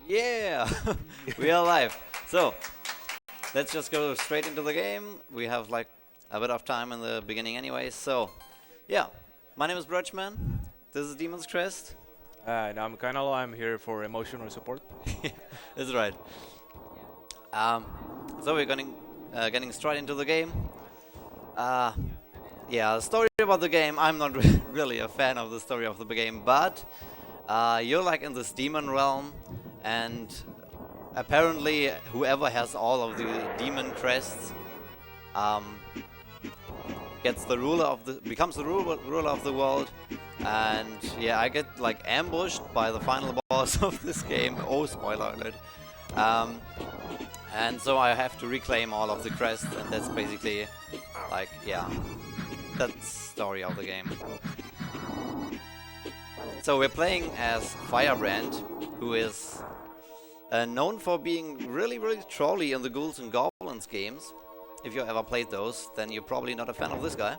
Yeah, we are live. So let's just go straight into the game. We have like a bit of time in the beginning anyway. So yeah, my name is BroedgeMan. This is Demon's Crest. And I'm Canalo. I'm here for emotional support. That's right. So we're getting straight into the game. Uh, yeah, the story about the game. I'm not really a fan of the story of the game, but you're like in this demon realm, and apparently whoever has all of the demon crests um, becomes the ruler of the world. And yeah, I get like ambushed by the final boss of this game. Oh, spoiler alert. Um, and so I have to reclaim all of the crests, and that's basically like, yeah, that's the story of the game. So we're playing as Firebrand, who is known for being really, really trolly in the Ghouls and Goblins games. If you ever played those, then you're probably not a fan of this guy.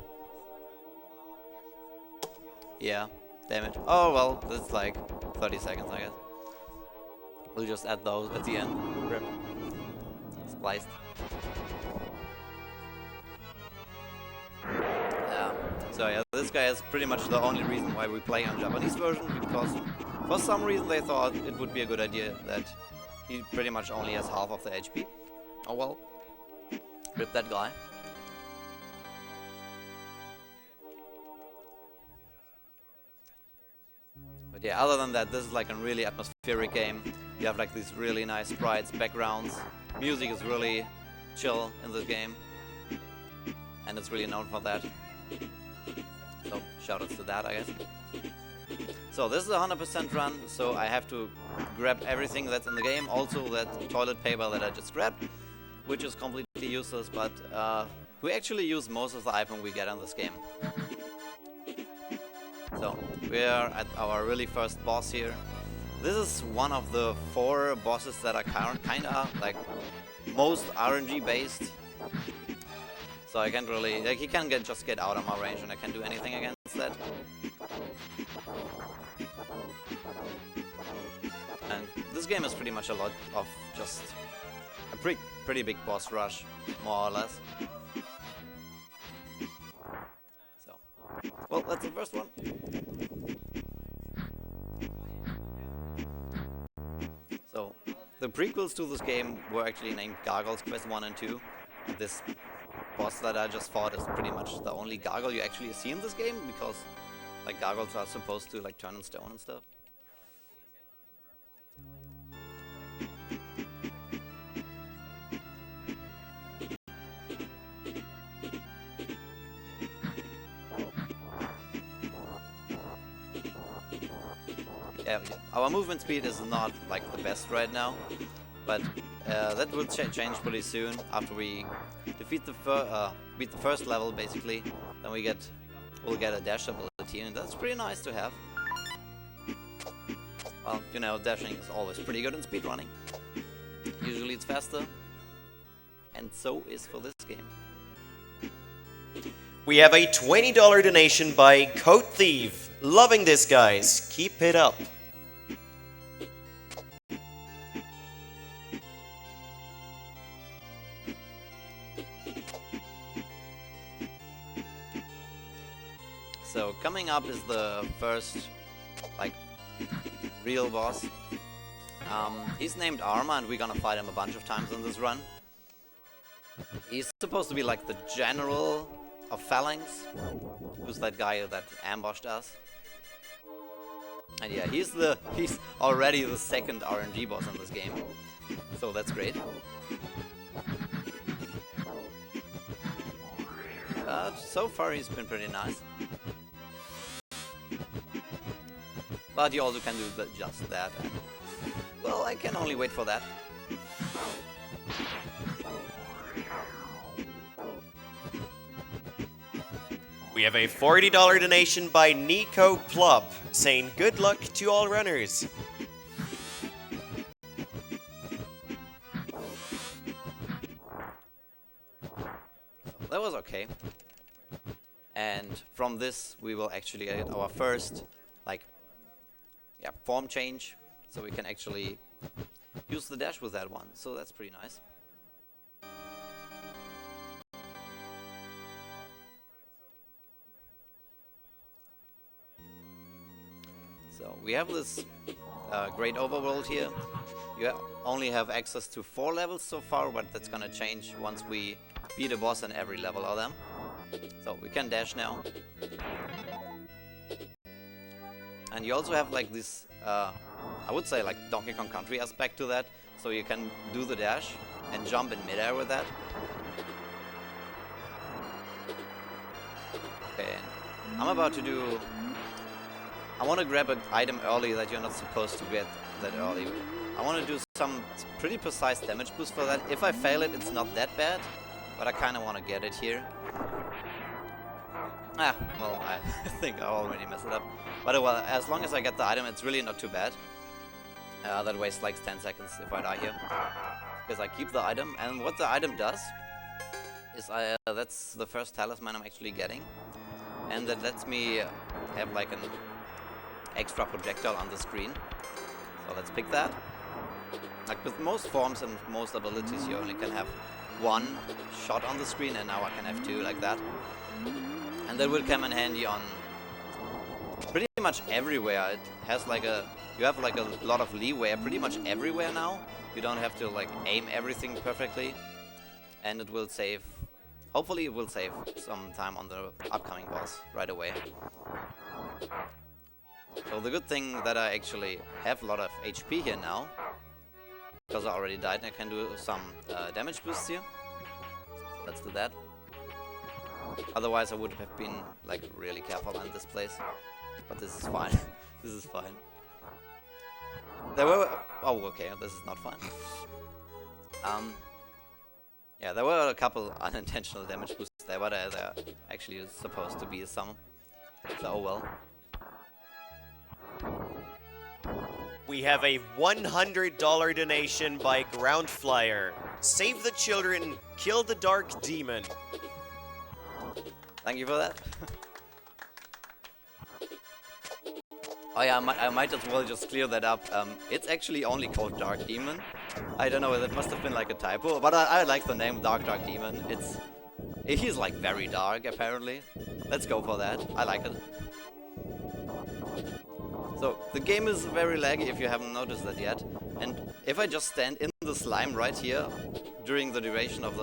Yeah, damn it. Oh well, that's like 30 seconds, I guess. We'll just add those at the end. Rip. Spliced. So yeah, this guy is pretty much the only reason why we play on Japanese version, because for some reason they thought it would be a good idea that he pretty much only has half of the HP. Oh well. Rip that guy. But yeah, other than that, this is like a really atmospheric game. You have like these really nice sprites, backgrounds. Music is really chill in this game, and it's really known for that. So shoutouts to that, I guess. So this is a 100% run, so I have to grab everything that's in the game. Also that toilet paper that I just grabbed, which is completely useless, but we actually use most of the item we get in this game. So we are at our really first boss here. This is one of the 4 bosses that are kinda like most RNG based. So I can't really, like, he can just get out of my range and I can't do anything against that. And this game is pretty much a lot of just a pretty big boss rush, more or less. So, well, that's the first one. So, the prequels to this game were actually named Gargoyles Quest 1 and 2. This boss that I just fought is pretty much the only gargoyle you actually see in this game, because like gargoyles are supposed to like turn in stone and stuff. Yeah, our movement speed is not like the best right now, but that will change pretty soon after we defeat beat the first level basically. Then we'll get a dash ability, and that's pretty nice to have. Well, you know, dashing is always pretty good in speedrunning. Usually it's faster, and so is for this game. We have a $20 donation by Coat Thief. Loving this, guys. Keep it up. So coming up is the first, like, real boss. He's named Arma, and we're gonna fight him a bunch of times in this run. He's supposed to be like the general of Phalanx, who's that guy that ambushed us. And yeah, he's already the second RNG boss in this game, so that's great. But so far he's been pretty nice. But you also can do just that. And, well, I can only wait for that. We have a $40 donation by Nico Plup, saying good luck to all runners. That was okay. And from this we will actually get our first, like, yeah, form change. So we can actually use the dash with that one, so that's pretty nice. So we have this great overworld here. You only have access to 4 levels so far, but that's gonna change once we beat a boss in every level of them. So we can dash now. And you also have like this, I would say like Donkey Kong Country aspect to that. So you can do the dash and jump in midair with that. Okay, I'm about to do... I want to grab an item early that you're not supposed to get that early. I want to do some pretty precise damage boost for that. If I fail it, it's not that bad, but I kind of want to get it here. Ah, well, I think I already messed it up. But well, as long as I get the item, it's really not too bad. That wastes like 10 seconds if I die here. Because I keep the item, and what the item does is that's the first talisman I'm actually getting. And that lets me have like an extra projectile on the screen. So let's pick that. Like with most forms and most abilities, you only can have 1 shot on the screen, and now I can have 2 like that. And that will come in handy on pretty much everywhere. It has like you have like a lot of leeway pretty much everywhere now. You don't have to like aim everything perfectly, and it will save, hopefully it will save some time on the upcoming boss right away. So the good thing that I actually have a lot of HP here now, because I already died and I can do some damage boosts here. So let's do that. Otherwise I would have been like really careful in this place. But this is fine. This is fine. There were... Oh, okay, this is not fine. Yeah, there were a couple unintentional damage boosts there, but they're actually supposed to be some. So, oh well. We have a $100 donation by Ground Flyer. Save the children, kill the dark demon. Thank you for that. Oh yeah, I might as well just clear that up. It's actually only called Dark Demon. I don't know, that must have been like a typo, but I like the name Dark Demon. He's like very dark apparently. Let's go for that. I like it. So the game is very laggy if you haven't noticed that yet. And if I just stand in the slime right here during the duration of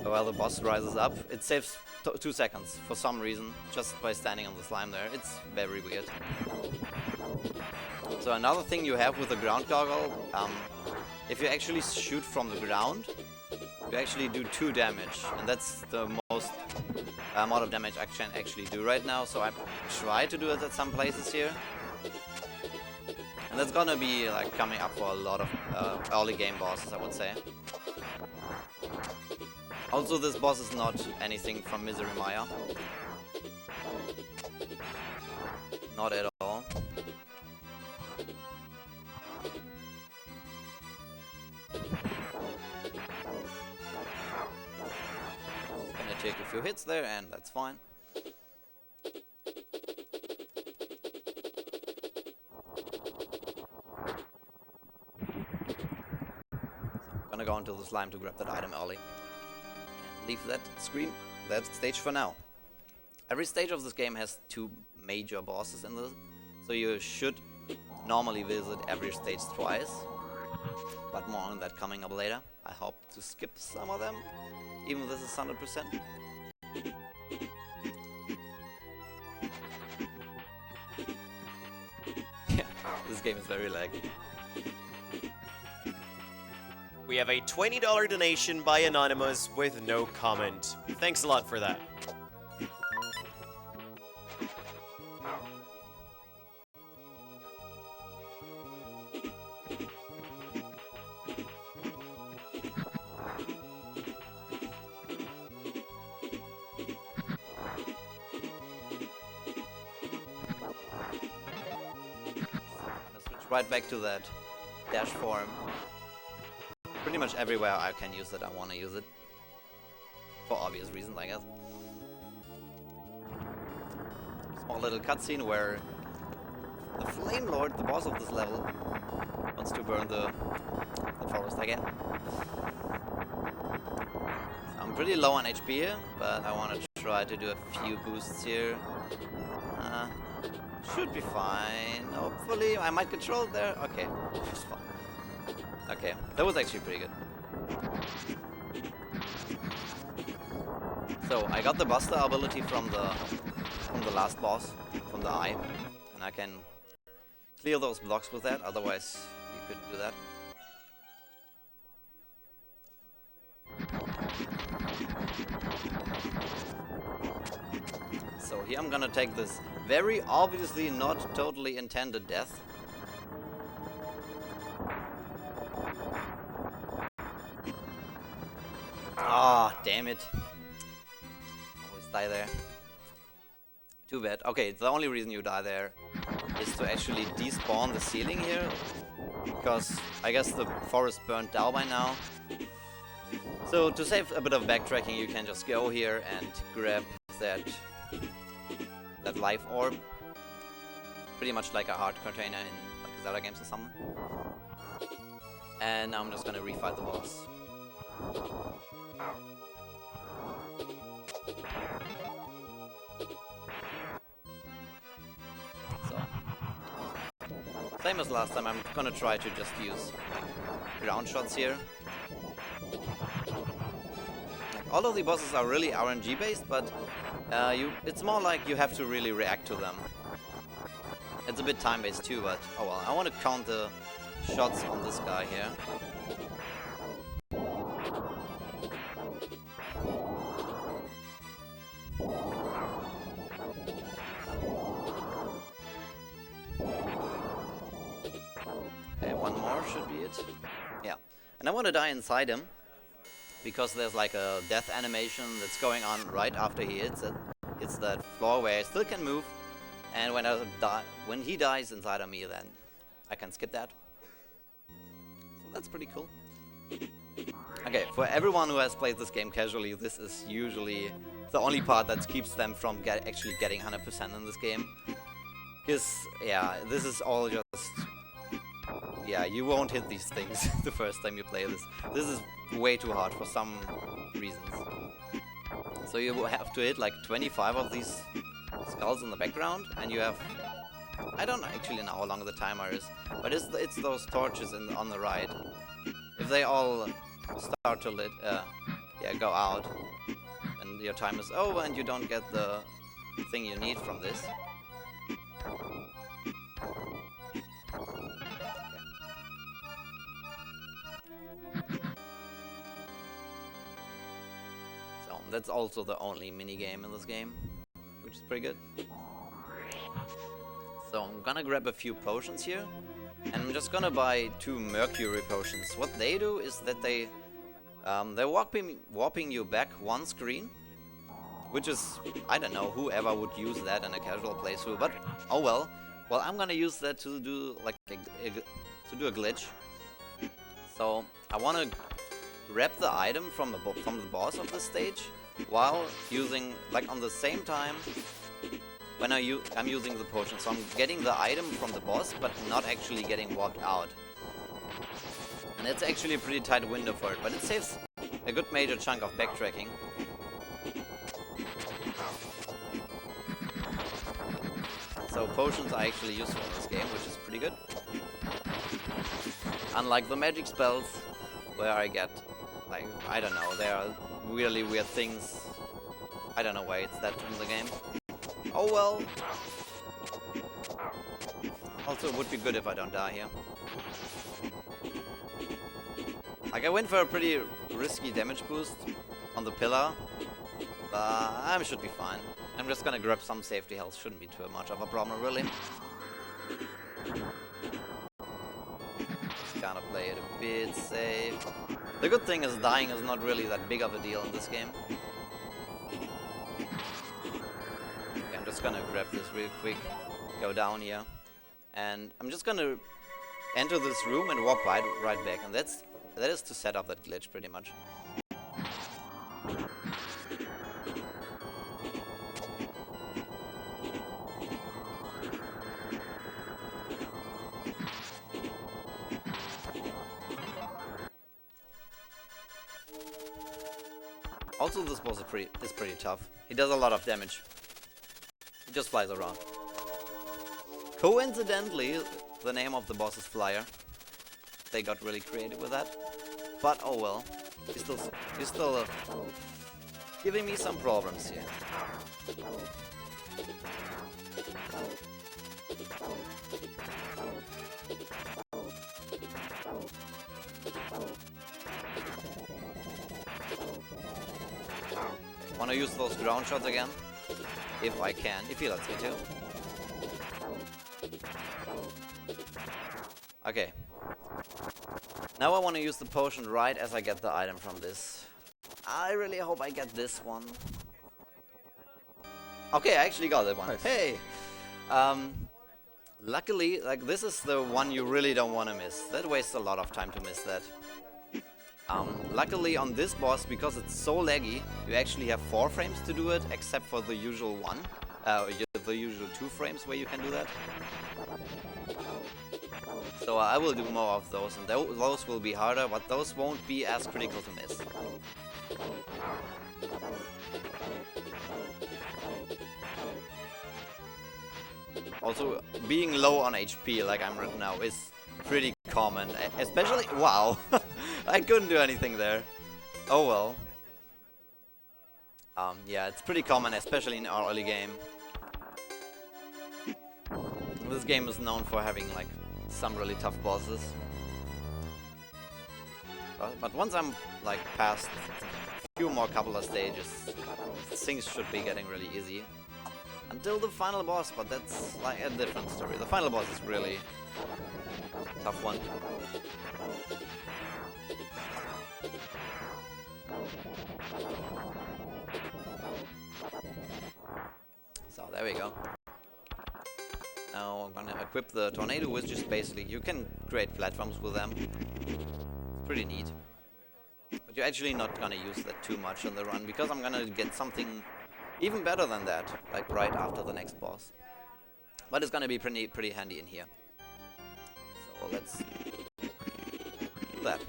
while the boss rises up, it saves 2 seconds for some reason, just by standing on the slime there. It's very weird. So another thing you have with the ground goggle, if you actually shoot from the ground, you actually do 2 damage, and that's the most amount of damage I can actually do right now. So I try to do it at some places here, and that's gonna be like coming up for a lot of early game bosses, I would say. Also, this boss is not anything from Misery Maya. Not at all. Gonna take a few hits there, and that's fine. Gonna go into the slime to grab that item early. Leave that stage for now. Every stage of this game has 2 major bosses in this, so you should normally visit every stage twice, but more on that coming up later. I hope to skip some of them, even if this is 100%. Yeah, this game is very laggy. We have a $20 donation by Anonymous with no comment. Thanks a lot for that. Let's switch right back to that dash form. Pretty much everywhere I can use it, I want to use it. For obvious reasons, I guess. Small little cutscene where the Flame Lord, the boss of this level, chance to burn the forest again. So I'm pretty low on HP here, but I want to try to do a few boosts here. Should be fine. Hopefully, I might control it there. Okay, it's fine. Okay, that was actually pretty good. So I got the Buster ability from the last boss, from the eye, and I can clear those blocks with that. Otherwise, you couldn't do that. So here I'm gonna take this very obviously not totally intended death. Ah, damn it. Always die there. Too bad. Okay, the only reason you die there is to actually despawn the ceiling here. Because I guess the forest burned down by now. So to save a bit of backtracking, you can just go here and grab that life orb. Pretty much like a heart container in like Zelda games or something. And now I'm just gonna refight the boss. So, same as last time, I'm gonna try to just use like ground shots here. Like, all of the bosses are really RNG based, but it's more like you have to really react to them. It's a bit time based too, but oh well. I want to count the shots on this guy here. Okay, one more should be it. Yeah. And I want to die inside him, because there's like a death animation that's going on right after he hits it. It's that floor where I still can move, and when he dies inside of me, then I can skip that. So that's pretty cool. Okay, for everyone who has played this game casually, this is usually the only part that keeps them from actually getting 100% in this game. Because, yeah, this is all just... Yeah, you won't hit these things the first time you play this. This is way too hard for some reasons. So you have to hit like 25 of these skulls in the background, and you have... I don't actually know how long the timer is, but it's those torches on the right. If they all start to go out, and your time is over and you don't get the thing you need from this. So that's also the only mini game in this game, which is pretty good. So I'm gonna grab a few potions here, and I'm just gonna buy 2 Mercury potions. What they do is that they're warping you back one screen, which is, I don't know, whoever would use that in a casual playthrough, but oh well. Well, I'm gonna use that to do like to do a glitch. So I wanna grab the item from the boss of the stage while using, like, on the same time when I'm using the potion. So I'm getting the item from the boss, but not actually getting warped out. And it's actually a pretty tight window for it, but it saves a good major chunk of backtracking. So potions are actually useful in this game, which is pretty good. Unlike the magic spells, where I get, like, I don't know, there are really weird things. I don't know why it's that in the game. Oh well. Also, it would be good if I don't die here. Like, I went for a pretty risky damage boost on the pillar, but I should be fine. I'm just gonna grab some safety health, shouldn't be too much of a problem, really. Just gonna play it a bit safe. The good thing is dying is not really that big of a deal in this game. Okay, I'm just gonna grab this real quick, go down here, and I'm just gonna enter this room and walk right back, and that is to set up that glitch pretty much. Also, this boss is pretty tough. He does a lot of damage. He just flies around. Coincidentally, the name of the boss is Flyer. They got really creative with that. But oh well. He's still giving me some problems here. Wanna use those ground shots again? If I can, if he lets me to. Okay. Now I wanna use the potion right as I get the item from this. I really hope I get this one. Okay, I actually got that one. Nice. Hey! Luckily, like, this is the one you really don't wanna miss. That wastes a lot of time to miss that. Luckily on this boss, because it's so laggy, you actually have 4 frames to do it, except for the usual one. The usual 2 frames where you can do that. So I will do more of those, and those will be harder, but those won't be as critical to miss. Also, being low on HP like I'm right now is pretty common, especially... Wow! I couldn't do anything there. Oh well. Yeah, it's pretty common, especially in our early game. This game is known for having like some really tough bosses. But once I'm like past a few more couple of stages, things should be getting really easy. Until the final boss, but that's like a different story. The final boss is really tough one. So there we go. Now I'm gonna equip the tornado, which is basically you can create platforms with them. It's pretty neat. But you're actually not gonna use that too much in the run because I'm gonna get something even better than that, like right after the next boss. But it's gonna be pretty handy in here. So let's do that.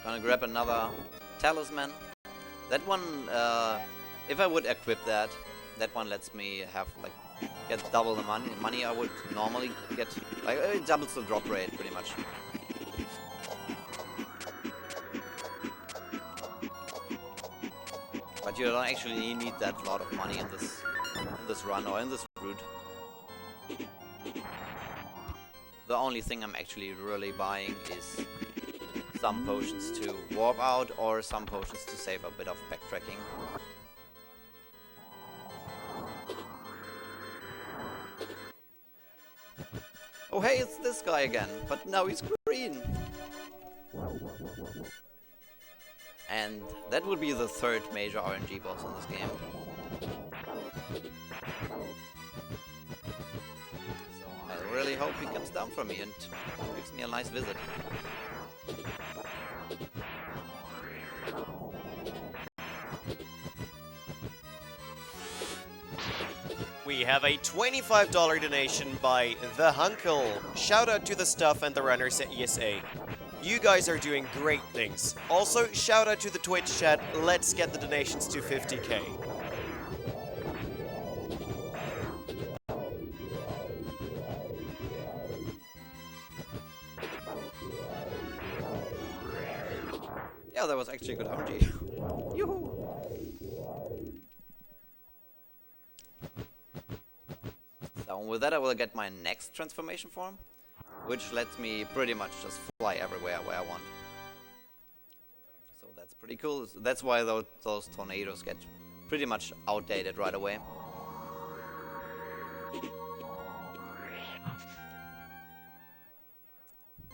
Gonna grab another Talisman. That one, if I would equip that, that one lets me have like get double the money I would normally get. Like it doubles the drop rate pretty much. But you don't actually need that lot of money in this run or in this route. The only thing I'm actually really buying is some potions to warp out or some potions to save a bit of backtracking. Oh hey, it's this guy again, but now he's green! And that would be the 3rd major RNG boss in this game. So I really hope he comes down for me and gives me a nice visit. We have a $25 donation by The Hunkle. Shout out to the stuff and the runners at ESA. You guys are doing great things. Also, shout out to the Twitch chat. Let's get the donations to 50k. Yeah, that was actually good RNG. Yoo-hoo! So with that I will get my next transformation form, which lets me pretty much just fly everywhere where I want. So that's pretty cool. That's why those tornadoes get pretty much outdated right away.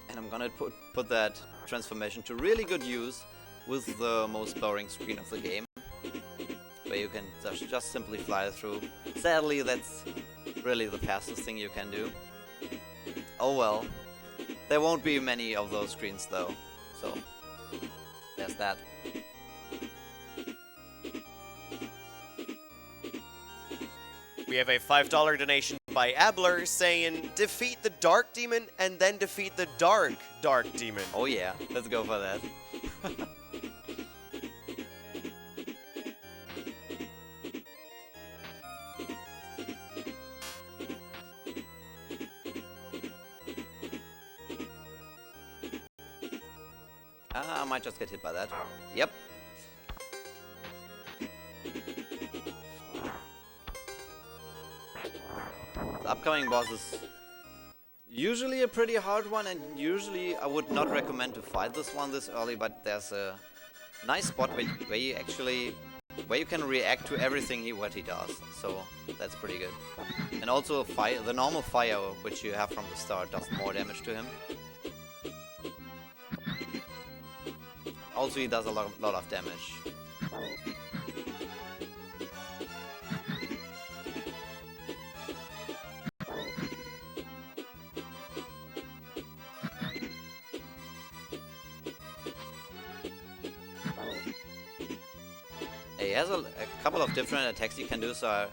And I'm gonna put that transformation to really good use with the most boring screen of the game, where you can just simply fly through. Sadly, that's really the fastest thing you can do. Oh well. There won't be many of those screens though, so there's that. We have a $5 donation by Abler saying, defeat the Dark Demon and then defeat the Dark Demon. Oh yeah, let's go for that. I might just get hit by that. Yep. The upcoming boss is usually a pretty hard one, and usually I would not recommend to fight this one this early, but there's a nice spot where you actually you can react to everything what he does, so that's pretty good. And also the normal fire which you have from the start does more damage to him. Also, he does a lot of damage. He has a couple of different attacks you can do, so I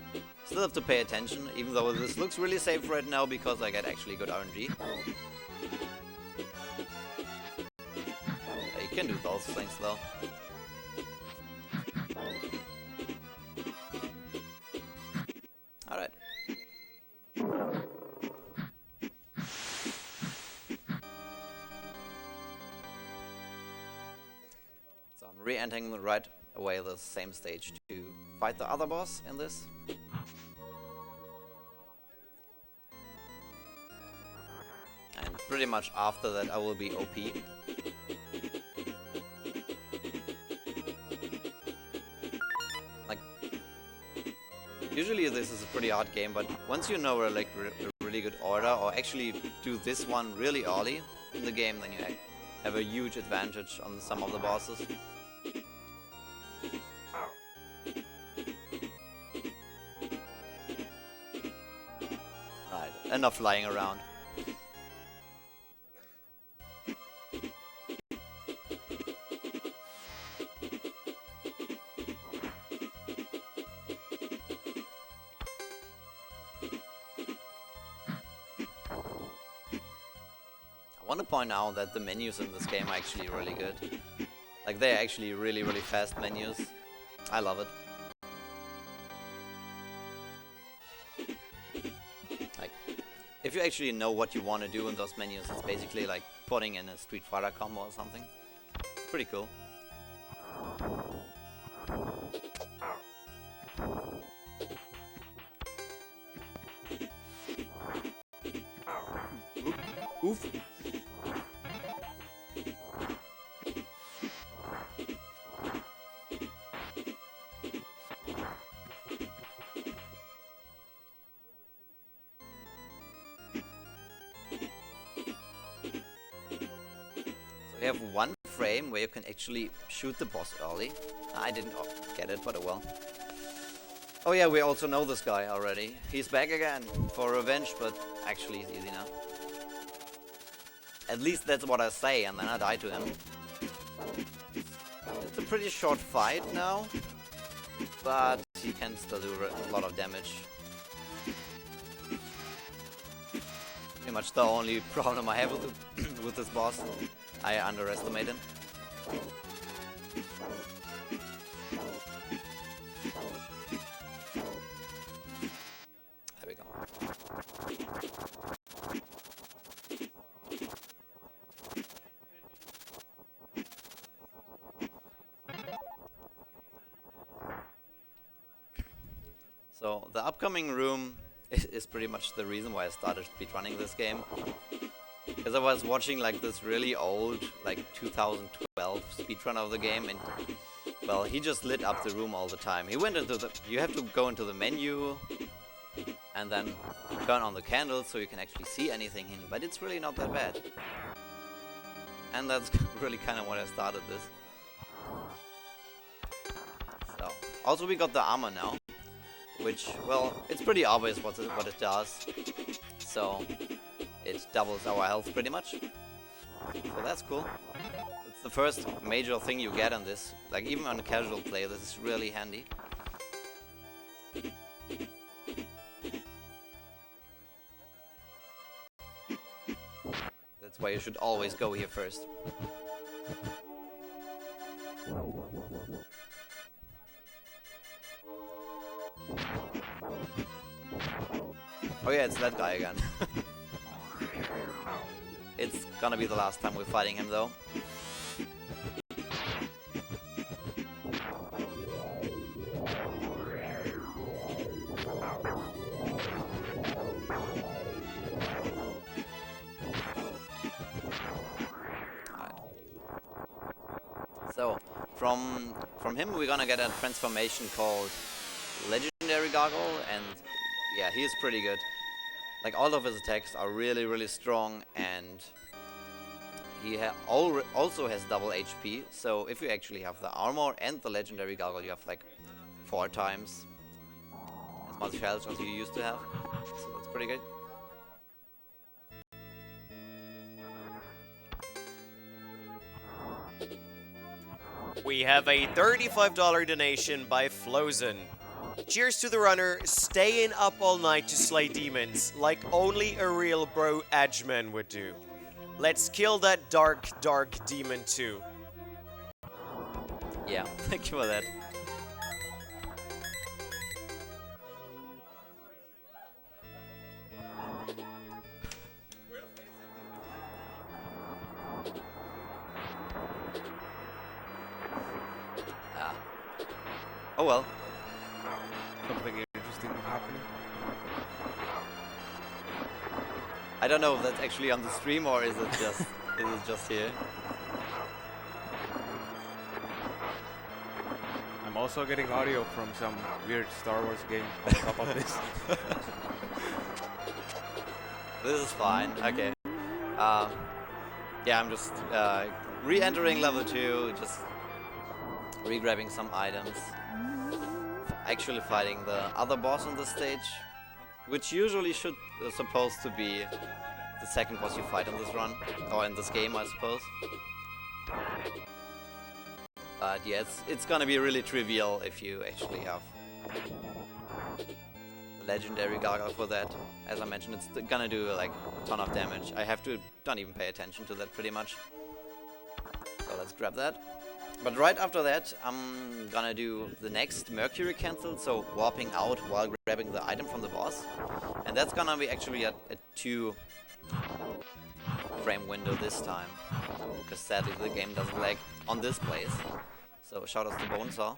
still have to pay attention, even though this looks really safe right now because I get actually good RNG. You can do those things though. Alright. So I'm re-entering right away the same stage to fight the other boss in this. And pretty much after that I will be OP. Usually this is a pretty hard game, but once you know like a really good order, or actually do this one really early in the game, then you have a huge advantage on some of the bosses. Right, enough flying around. I want to point out that the menus in this game are actually really good. Like, they're actually really fast menus. I love it. Like, if you actually know what you want to do in those menus, it's basically like putting in a Street Fighter combo or something. It's pretty cool. Oof. We have one frame where you can actually shoot the boss early. I didn't get it, but oh well. Oh yeah, we also know this guy already. He's back again for revenge, but actually he's easy now. At least that's what I say, and then I die to him. It's a pretty short fight now, but he can still do a lot of damage. Pretty much the only problem I have with this boss. I underestimate him. There we go. So the upcoming room is pretty much the reason why I started speedrunning this game. Because I was watching like this really old, like 2012 speedrun of the game, and well, he just lit up the room all the time. He went into you have to go into the menu and then turn on the candles so you can actually see anything in, but it's really not that bad. And that's really kind of why I started this. So, also we got the armor now, which, well, it's pretty obvious what it does. So it doubles our health pretty much. So that's cool. It's the first major thing you get on this. Like, even on a casual play, this is really handy. That's why you should always go here first. Oh yeah, it's that guy again. It's gonna be the last time we're fighting him though. So, from him we're gonna get a transformation called Legendary Gargoyle, and yeah, he is pretty good. Like, all of his attacks are really, really strong, and he also has double HP, so if you actually have the armor and the Legendary Gargoyle, you have like 4 times as much health as you used to have, so that's pretty good. We have a $35 donation by Flozen. Cheers to the runner, staying up all night to slay demons, like only a real BroedgeMan would do. Let's kill that dark demon too. Yeah, thank you for that. Oh well. Something interesting happening. I don't know if that's actually on the stream or is it just here? I'm also getting audio from some weird Star Wars game on top of this. This is fine. Okay. Yeah, I'm just re-entering level 2, just re-grabbing some items. Actually fighting the other boss on this stage, which usually supposed to be the second boss you fight on this run, or in this game, I suppose. But yeah, it's gonna be really trivial if you actually have the Legendary Gargoyle for that. As I mentioned, it's gonna do like a ton of damage. I have to don't even pay attention to that pretty much. So let's grab that. But right after that, I'm gonna do the next Mercury cancel, so warping out while grabbing the item from the boss. And that's gonna be actually a 2 frame window this time, because sadly the game doesn't lag on this place. So shoutouts to Bonesaw.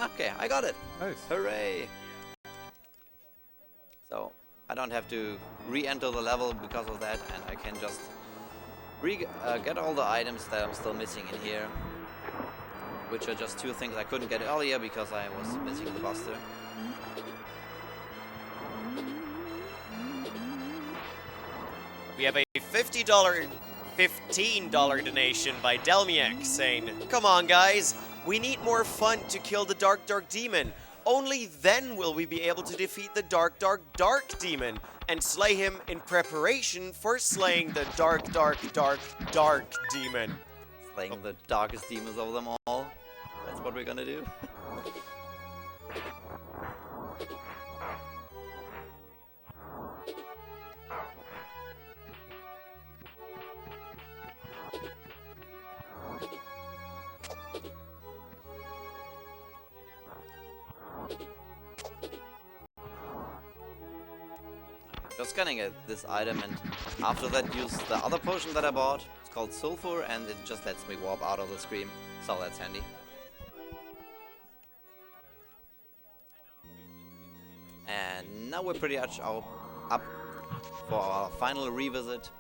Okay, I got it! Nice. Hooray! So I don't have to re-enter the level because of that, and I can just get all the items that I'm still missing in here, which are just 2 things I couldn't get earlier because I was missing the Buster. We have a $15 donation by Delmiak saying, "Come on guys, we need more fun to kill the dark demon. Only then will we be able to defeat the dark demon and slay him in preparation for slaying the dark demon." Slaying the darkest demons of them all. That's what we're gonna do. Just gonna get this item, and after that use the other potion that I bought. It's called Sulfur, and it just lets me warp out of the screen, so that's handy. And now we're pretty much up for our final revisit.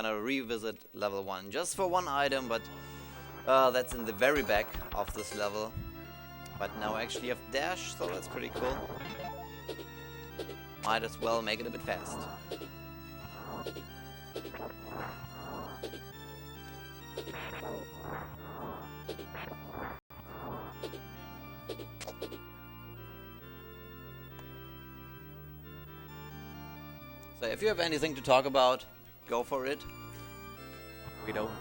Gonna revisit level 1 just for 1 item, but that's in the very back of this level. But now I actually have dash, so that's pretty cool. Might as well make it a bit fast. So if you have anything to talk about, go for it. We don't.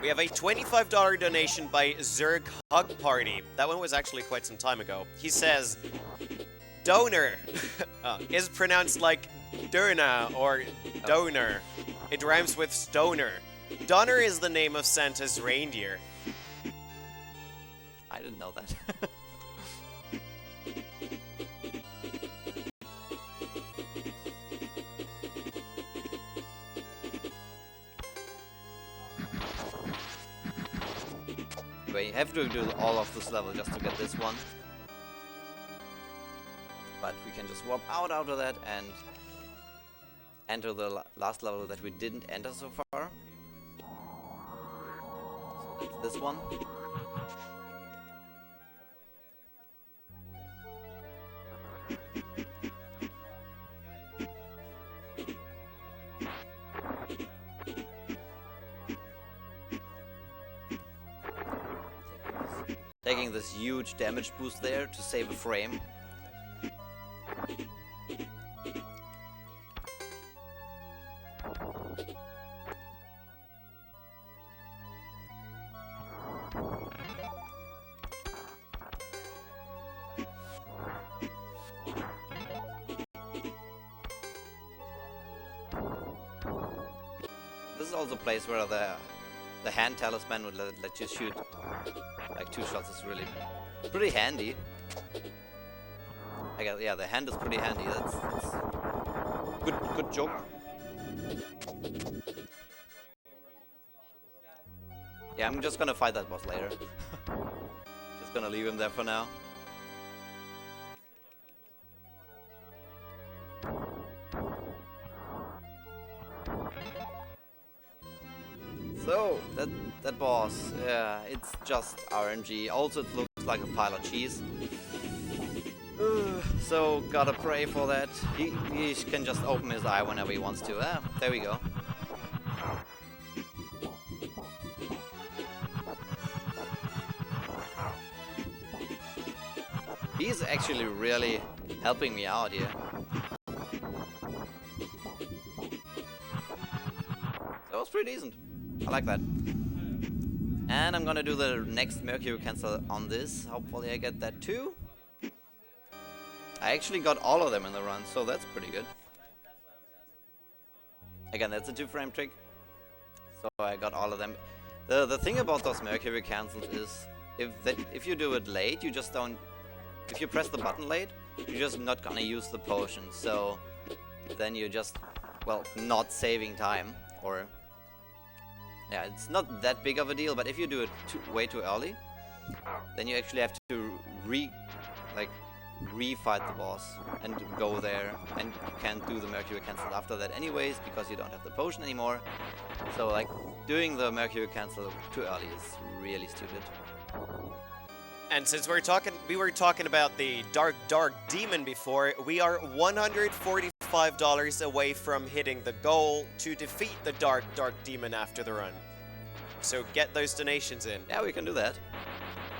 We have a $25 donation by Zerg Hug Party. That one was actually quite some time ago. He says, donor is pronounced like Dona or donor. It rhymes with stoner. Donner is the name of Santa's reindeer. I didn't know that. You have to do all of this level just to get this one. But we can just warp out of that and enter the last level that we didn't enter so far. So that's this one. Taking this huge damage boost there to save a frame. This is also a place where the hand talisman would let you shoot like 2 shots. Is really pretty handy. I guess, yeah, the hand is pretty handy. That's good joke. Yeah, I'm just gonna fight that boss later. Just gonna leave him there for now. So, that boss, yeah, it's just RNG. Also, it looks like a pile of cheese. So, gotta pray for that. He can just open his eye whenever he wants to. Ah, there we go. He's actually really helping me out here. That was pretty decent. I like that. And I'm gonna do the next Mercury cancel on this. Hopefully I get that too. I actually got all of them in the run, so that's pretty good. Again, that's a 2-frame trick. So I got all of them. The thing about those Mercury cancels is if you do it late, you just don't. If you press the button late, you're just not gonna use the potion. So then you're just, well, not saving time. Or yeah, it's not that big of a deal. But if you do it way too early, then you actually have to refight the boss and go there, and you can't do the Mercury cancel after that anyways because you don't have the potion anymore. So like doing the Mercury cancel too early is really stupid. And since we were talking about the dark demon before, we are $145 away from hitting the goal to defeat the dark demon after the run. So get those donations in. Yeah, we can do that.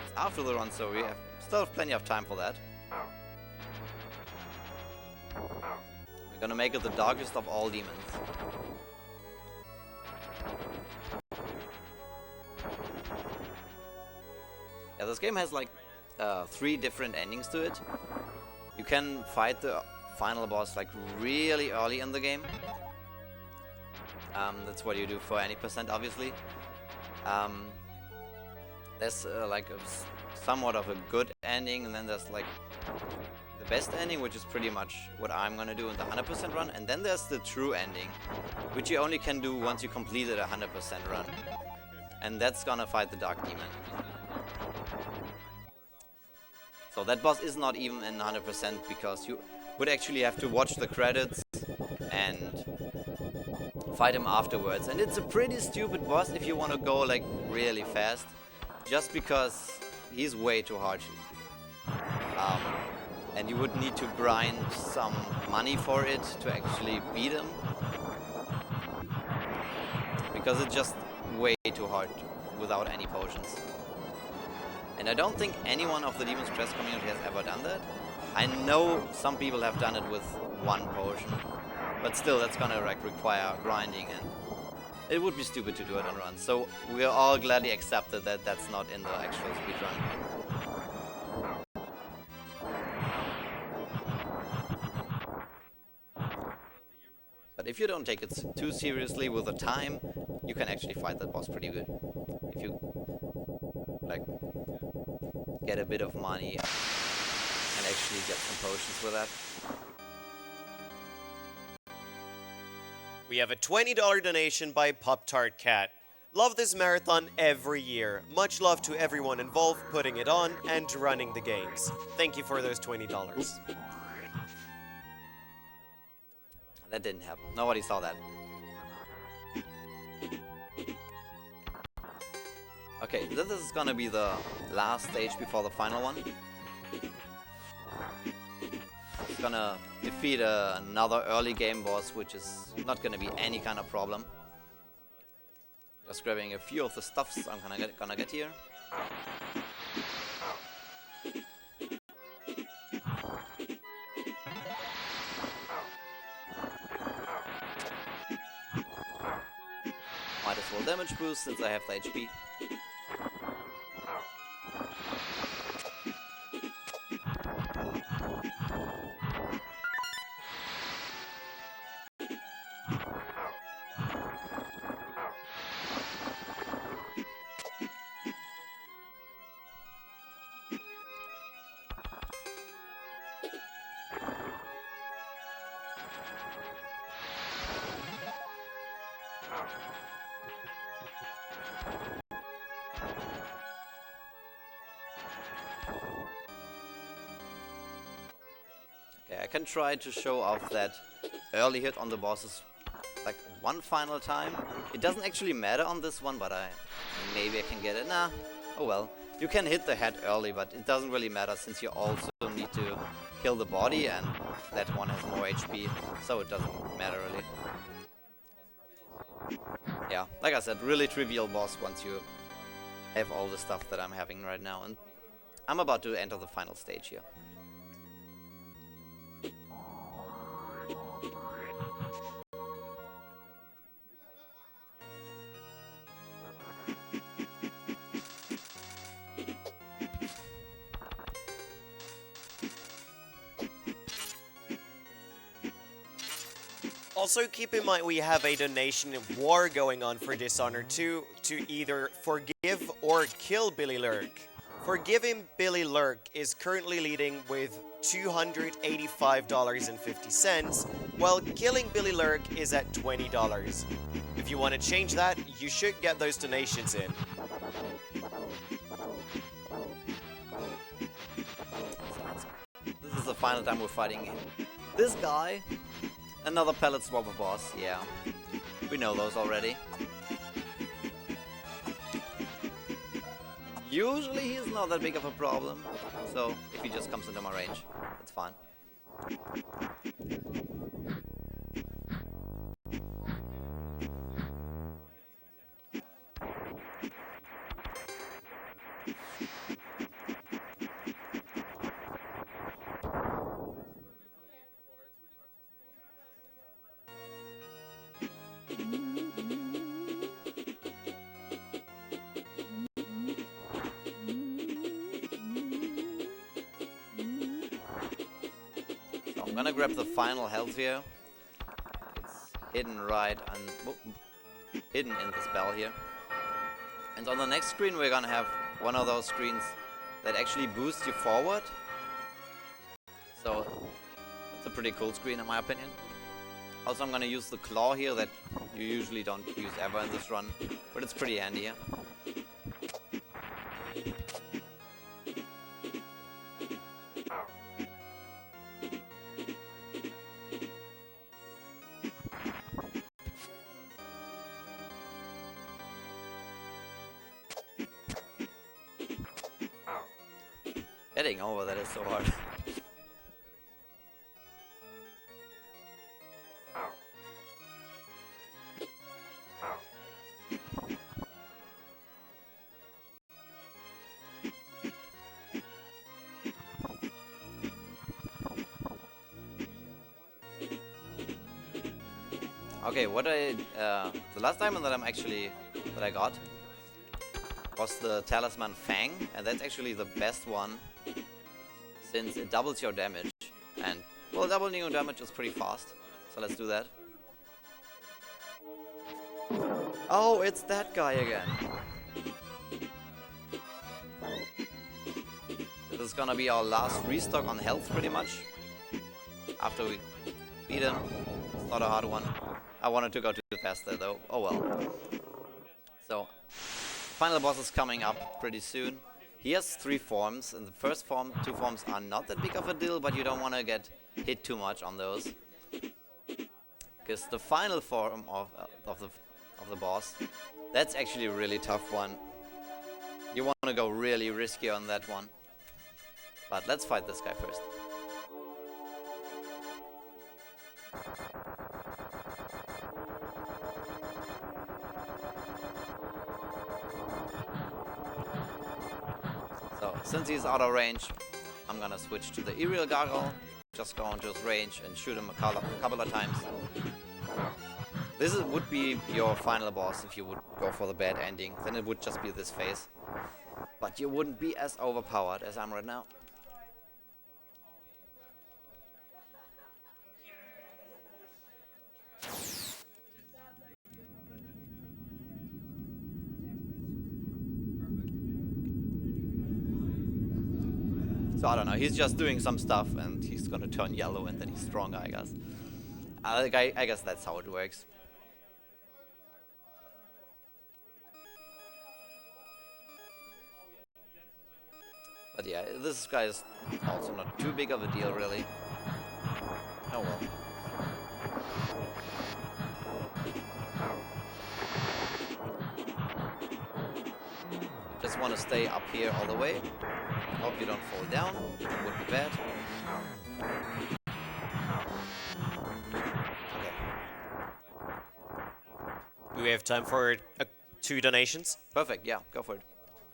It's after the run, so we still have plenty of time for that. We're gonna make it the darkest of all demons. Yeah, this game has like 3 different endings to it. You can fight the final boss like really early in the game. That's what you do for any percent, obviously. There's like somewhat of a good ending, and then there's like the best ending, which is pretty much what I'm gonna do in the 100% run. And then there's the true ending, which you only can do once you completed a 100% run. And that's gonna fight the Dark Demon. So that boss is not even in 100% because you would actually have to watch the credits and fight him afterwards. And it's a pretty stupid boss if you want to go like really fast, just because he's way too hard. And you would need to grind some money for it to actually beat him, because it's just way too hard without any potions. And I don't think anyone of the Demon's Crest community has ever done that. I know some people have done it with 1 potion, but still that's gonna like require grinding, and it would be stupid to do it on run. So we are all gladly accepted that that's not in the actual speedrun. But if you don't take it too seriously with the time, you can actually fight that boss pretty good. If you like get a bit of money and actually get some potions with that. We have a $20 donation by Pop-Tart Cat. Love this marathon every year. Much love to everyone involved putting it on and running the games. Thank you for those $20. That didn't happen. Nobody saw that. Okay, this is gonna be the last stage before the final one. It's gonna defeat another early game boss, which is not gonna be any kind of problem. Just grabbing a few of the stuffs I'm gonna get here. Might as well damage boost since I have the HP. I can try to show off that early hit on the bosses like one final time. It doesn't actually matter on this one, but maybe I can get it. Nah, oh well. You can hit the head early, but it doesn't really matter since you also need to kill the body and that one has more HP, so it doesn't matter really. Yeah, like I said, really trivial boss once you have all the stuff that I'm having right now, and I'm about to enter the final stage here. Also, keep in mind we have a donation war going on for Dishonored 2 to either forgive or kill Billy Lurk. Forgiving Billy Lurk is currently leading with $285.50, while killing Billy Lurk is at $20. If you want to change that, you should get those donations in. This is the final time we're fighting this guy. Another pallet swapper boss, yeah. We know those already. Usually he's not that big of a problem, so if he just comes into my range, it's fine. I'm gonna grab the final health here. It's hidden hidden in this bell here. And on the next screen we're gonna have one of those screens that actually boosts you forward. So it's a pretty cool screen in my opinion. Also I'm gonna use the claw here that you usually don't use ever in this run, but it's pretty handy here. Getting over that is so hard. Okay, what the last diamond that I got was the Talisman Fang, and that's actually the best one since it doubles your damage. And well, doubling your damage is pretty fast, so let's do that. Oh, it's that guy again. This is gonna be our last restock on health, pretty much. After we beat him. It's not a hard one. I wanted to go too fast there, though. Oh well. So, final boss is coming up pretty soon. He has 3 forms. In the first form, 2 forms are not that big of a deal, but you don't want to get hit too much on those. Because the final form of the boss, that's actually a really tough one. You want to go really risky on that one. But let's fight this guy first. So, since he's out of range, I'm gonna switch to the aerial gargle. Just go into his range and shoot him a couple of times. This would be your final boss if you would go for the bad ending. Then it would just be this phase. But you wouldn't be as overpowered as I'm right now. So I don't know, he's just doing some stuff and he's gonna turn yellow and then he's stronger, I guess. I guess that's how it works. But yeah, this guy is also not too big of a deal, really. Oh well. Just want to stay up here all the way. Hope you don't fall down. It would be bad. Okay. Do we have time for 2 donations? Perfect, yeah, go for it.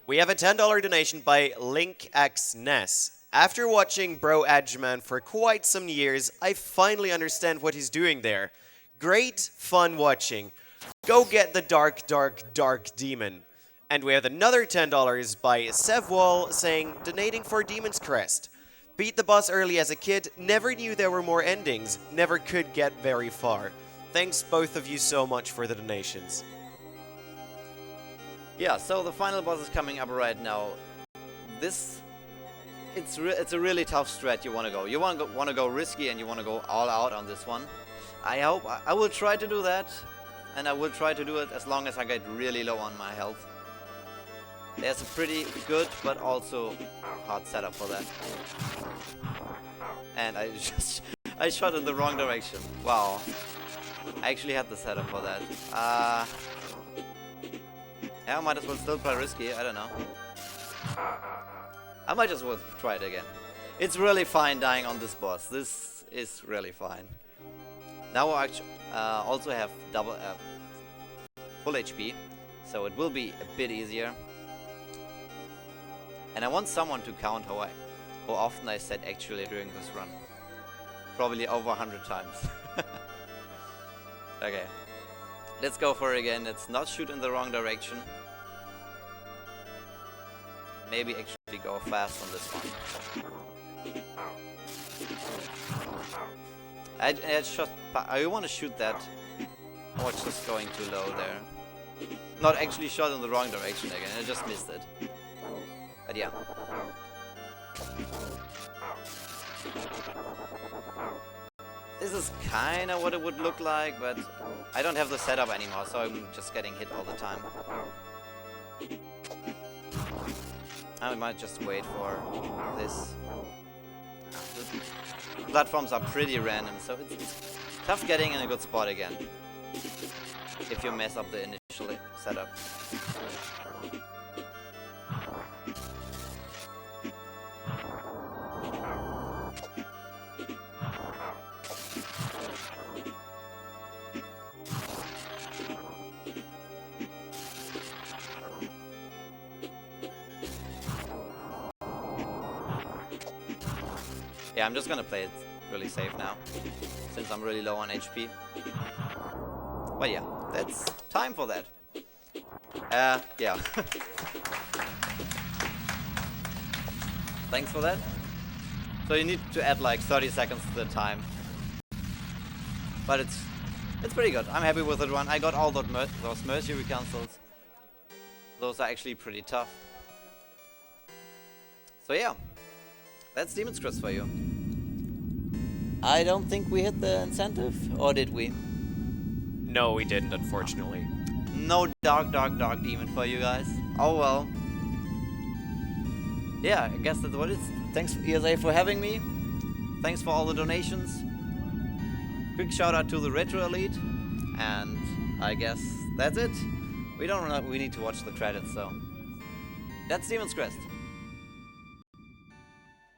We have a $10 donation by LinkXNess. After watching BroedgeMan for quite some years, I finally understand what he's doing there. Great fun watching. Go get the dark, dark, dark demon. And we have another $10 by Sevwall saying, donating for Demon's Crest. Beat the boss early as a kid, never knew there were more endings, never could get very far. Thanks both of you so much for the donations. Yeah, so the final boss is coming up right now. It's a really tough strat you want to go. You want to go risky and you want to go all out on this one. I will try to do that, and I will try to do it as long as I get really low on my health. There's a pretty good but also hard setup for that. And I shot in the wrong direction. Wow. I actually had the setup for that. Yeah, I might as well still play risky, I don't know. I might just well try it again. It's really fine dying on this boss. This is really fine. Now I also have full HP, so it will be a bit easier. And I want someone to count how often I said actually during this run. Probably over 100 times. Okay. Let's go for it again. Let's not shoot in the wrong direction. Maybe actually go fast on this one. I want to shoot that. Oh, it's just going too low there. Not actually shot in the wrong direction again. I just missed it. But yeah. This is kind of what it would look like, but I don't have the setup anymore, so I'm just getting hit all the time. I might just wait for this. The platforms are pretty random, so it's tough getting in a good spot again if you mess up the initial setup. Yeah, I'm just gonna play it really safe now, since I'm really low on HP. But yeah, that's time for that. Yeah. Thanks for that. So you need to add like 30 seconds to the time. But it's pretty good. I'm happy with that one. I got all those Mercury cancels. Those are actually pretty tough. So yeah, that's Demon's Crest for you. I don't think we hit the incentive, or did we? No, we didn't, unfortunately. No dark demon for you guys. Oh well. Yeah, I guess that's what it is. Thanks ESA for having me. Thanks for all the donations. Quick shout out to the Retro Elite. And I guess that's it. We need to watch the credits, so that's Demon's Crest.